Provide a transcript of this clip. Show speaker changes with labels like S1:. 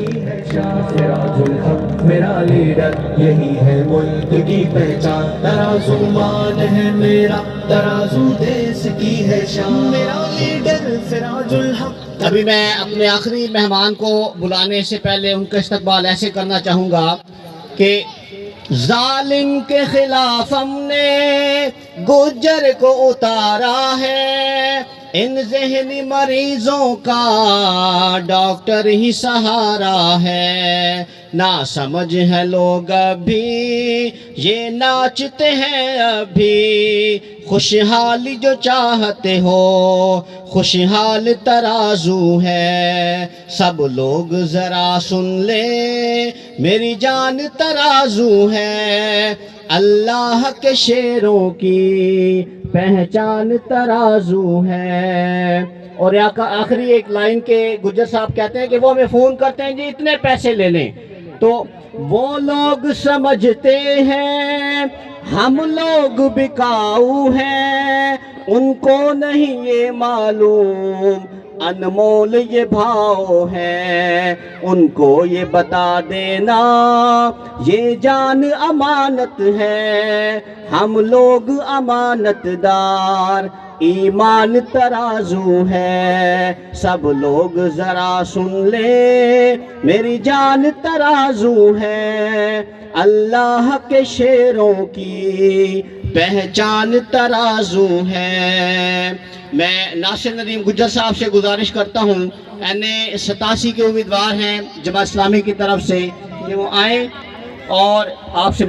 S1: سراج الحق میرا لیڈر، یہی ہے ملک کی پہچان، ترازو مان ہے میرا، ترازو دیس کی ہے شان، میرا لیڈر سراج الحق۔
S2: ابھی میں اپنے آخری مہمان کو بلانے سے پہلے ان کا استقبال ایسے کرنا چاہوں گا کہ ظالم کے خلاف ہم نے گجر کو اتارا ہے، ان ذہنی مریضوں کا ڈاکٹر ہی سہارا ہے، نہ سمجھ ہے لوگ ابھی یہ ناچتے ہیں ابھی، خوشحالی جو چاہتے ہو خوشحال ترازو ہے، سب لوگ ذرا سن لے میری جان ترازو ہے، اللہ کے شیروں کی پہچان ترازو ہے۔ اور آخری ایک لائن کے گجر صاحب کہتے ہیں کہ وہ ہمیں فون کرتے ہیں جی اتنے پیسے لے لیں، تو وہ لوگ سمجھتے ہیں ہم لوگ بکاؤ ہیں، ان کو نہیں یہ معلوم انمول یہ بھاؤ ہے، ان کو یہ بتا دینا یہ جان امانت ہے، ہم لوگ امانت دار ایمان ترازو ہے، سب لوگ ذرا سن لے میری جان ترازو ہے، اللہ کے شیروں کی پہچان ترازو ہے۔ میں ناصر ندیم گجر صاحب سے گزارش کرتا ہوں، NA87 کے امیدوار ہیں جماعت اسلامی کی طرف سے، کہ وہ آئیں اور آپ سے